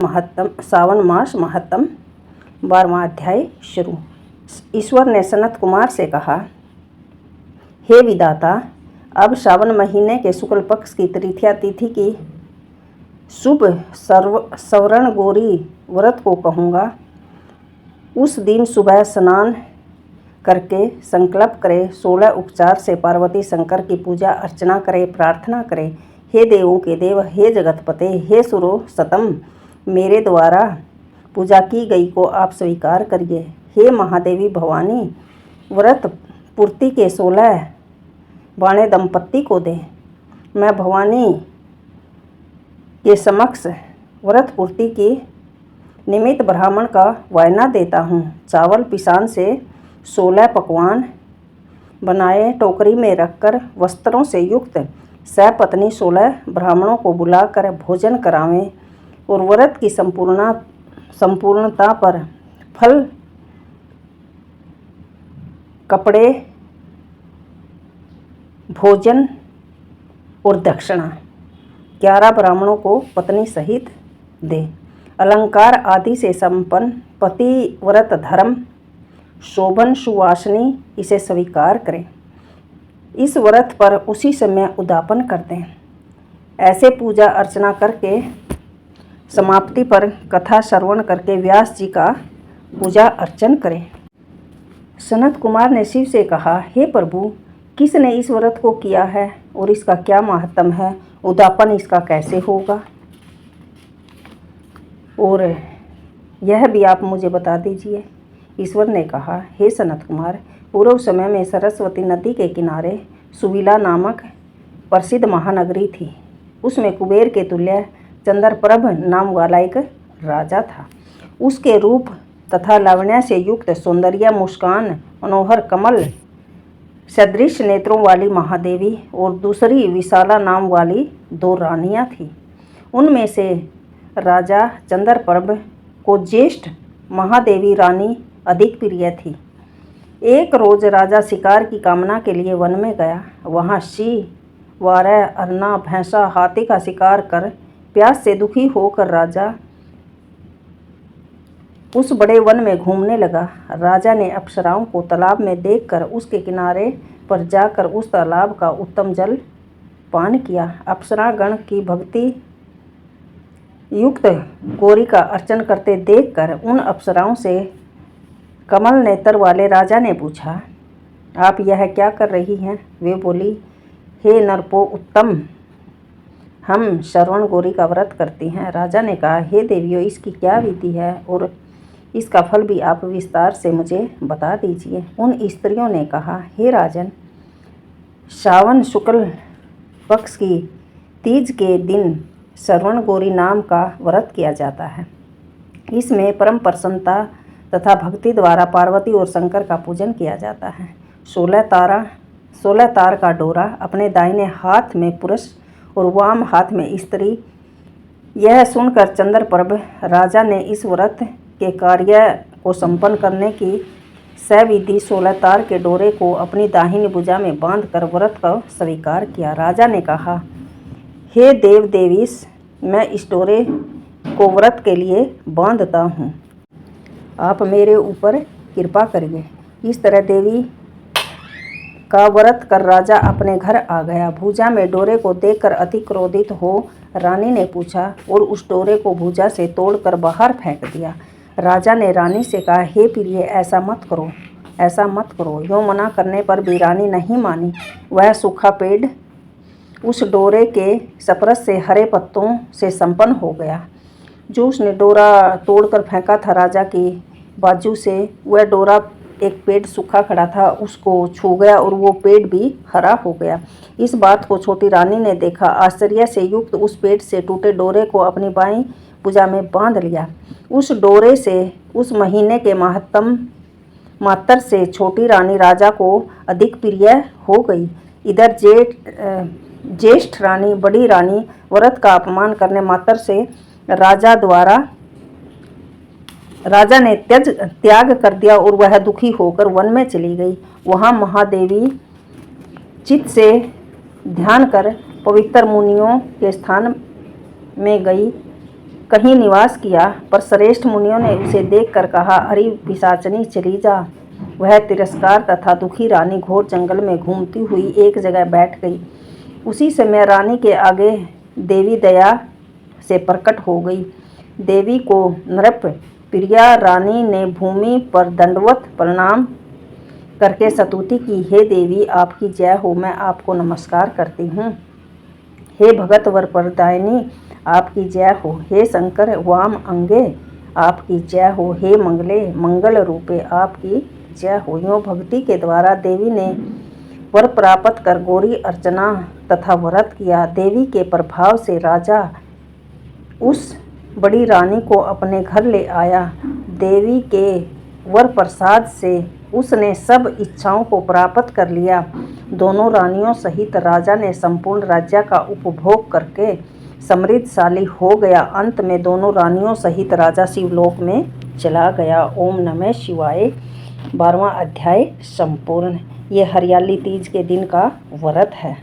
महत्तम सावन मास महत्तम 12वां अध्याय शुरू। ईश्वर ने सनत कुमार से कहा, हे विधाता, अब श्रावण महीने के शुक्ल पक्ष की तृतीया तिथि की शुभ सवर्ण गौरी व्रत को कहूँगा। उस दिन सुबह स्नान करके संकल्प करे, 16 उपचार से पार्वती शंकर की पूजा अर्चना करे, प्रार्थना करे, हे देवों के देव, हे जगतपते, हे सुरो सतम, मेरे द्वारा पूजा की गई को आप स्वीकार करिए। हे महादेवी भवानी, व्रत पूर्ति के 16 बाणे दंपत्ति को दे। मैं भवानी के समक्ष व्रत पूर्ति की निमित्त ब्राह्मण का वायना देता हूँ। चावल पिसान से 16 पकवान बनाए टोकरी में रखकर वस्त्रों से युक्त सपत्नी 16 ब्राह्मणों को बुलाकर भोजन करावें और व्रत की संपूर्णता पर फल, कपड़े, भोजन और दक्षिणा 11 ब्राह्मणों को पत्नी सहित दे। अलंकार आदि से संपन्न पतिव्रत धर्म शोभन सुवासिनी इसे स्वीकार करें। इस व्रत पर उसी समय उद्यापन करते हैं। ऐसे पूजा अर्चना करके समाप्ति पर कथा श्रवण करके व्यास जी का पूजा अर्चन करें। सनत कुमार ने शिव से कहा, हे प्रभु, किसने इस व्रत को किया है और इसका क्या महत्व है? उद्यापन इसका कैसे होगा और यह भी आप मुझे बता दीजिए। ईश्वर ने कहा, हे सनत कुमार, पूर्व समय में सरस्वती नदी के किनारे सुविला नामक प्रसिद्ध महानगरी थी। उसमें कुबेर के तुल्य चंद्रप्रभ नाम वाला एक राजा था। उसके रूप तथा लावण्य से युक्त सौंदर्य, मुस्कान, मनोहर कमल सदृश नेत्रों वाली महादेवी और दूसरी विशाला नाम वाली 2 रानियां थीं। उनमें से राजा चंद्रप्रभ को ज्येष्ठ महादेवी रानी अधिक प्रिय थी। एक रोज राजा शिकार की कामना के लिए वन में गया। वहाँ सिंह, वारय, अरना, भैंसा, हाथी का शिकार कर प्यास से दुखी होकर राजा उस बड़े वन में घूमने लगा। राजा ने अप्सराओं को तालाब में देखकर उसके किनारे पर जाकर उस तालाब का उत्तम जल पान किया। अप्सरा गण की भक्ति युक्त गौरी का अर्चन करते देखकर उन अप्सराओं से कमल नेत्र वाले राजा ने पूछा, आप यह क्या कर रही हैं? वे बोली, हे नरपो उत्तम, हम श्रवण गौरी का व्रत करती हैं। राजा ने कहा, हे देवियों, इसकी क्या विधि है और इसका फल भी आप विस्तार से मुझे बता दीजिए। उन स्त्रियों ने कहा, हे राजन, श्रावण शुक्ल पक्ष की तीज के दिन श्रवण गौरी नाम का व्रत किया जाता है। इसमें परम प्रसन्नता तथा भक्ति द्वारा पार्वती और शंकर का पूजन किया जाता है। 16 तार का डोरा अपने दाहिने हाथ में पुरुष और वाम हाथ में स्त्री। यह सुनकर चंद्रप्रभ राजा ने इस व्रत के कार्य को संपन्न करने की सविधि 16 तार के डोरे को अपनी दाहिनी भुजा में बांधकर व्रत को स्वीकार किया। राजा ने कहा, हे देव देवीश, मैं इस डोरे को व्रत के लिए बांधता हूँ, आप मेरे ऊपर कृपा करिए। इस तरह देवी का व्रत कर राजा अपने घर आ गया। भुजा में डोरे को देखकर अति क्रोधित हो रानी ने पूछा और उस डोरे को भुजा से तोड़कर बाहर फेंक दिया। राजा ने रानी से कहा, हे प्रिय, ऐसा मत करो, ऐसा मत करो। यूँ मना करने पर भी रानी नहीं मानी। वह सूखा पेड़ उस डोरे के स्पर्श से हरे पत्तों से संपन्न हो गया। जो उसने डोरा तोड़कर फेंका था राजा की बाजू से, वह डोरा एक पेड़ सूखा खड़ा था उसको छू गया और वो पेड़ भी हरा हो गया। इस बात को छोटी रानी ने देखा। आश्चर्य से युक्त उस पेड़ से टूटे डोरे को अपनी बाईं भुजा में बांध लिया। उस डोरे से उस महीने के मात्र से छोटी रानी राजा को अधिक प्रिय हो गई। इधर ज्येष्ठ रानी, बड़ी रानी व्रत का अपमान करने मात्र से राजा ने त्याग कर दिया और वह दुखी होकर वन में चली गई। वहाँ महादेवी चित्त से ध्यान कर पवित्र मुनियों के स्थान में गई कहीं निवास किया, पर श्रेष्ठ मुनियों ने उसे देखकर कहा, अरे पिशाचनी, चली जा। वह तिरस्कार तथा दुखी रानी घोर जंगल में घूमती हुई एक जगह बैठ गई। उसी समय रानी के आगे देवी दया से प्रकट हो गई। देवी को नृप प्रिया रानी ने भूमि पर दंडवत प्रणाम करके स्तुति की, हे देवी, आपकी जय हो, मैं आपको नमस्कार करती हूँ। हे भगत वर प्रदायिनी, आपकी जय हो। हे शंकर वाम अंगे, आपकी जय हो। हे मंगले मंगल रूपे, आपकी जय हो। यों भक्ति के द्वारा देवी ने वर प्राप्त कर गौरी अर्चना तथा व्रत किया। देवी के प्रभाव से राजा उस बड़ी रानी को अपने घर ले आया। देवी के वर प्रसाद से उसने सब इच्छाओं को प्राप्त कर लिया। दोनों रानियों सहित राजा ने संपूर्ण राज्य का उपभोग करके समृद्धशाली हो गया। अंत में दोनों रानियों सहित राजा शिवलोक में चला गया। ओम नमः शिवाय। 12वां अध्याय संपूर्ण। ये हरियाली तीज के दिन का व्रत है।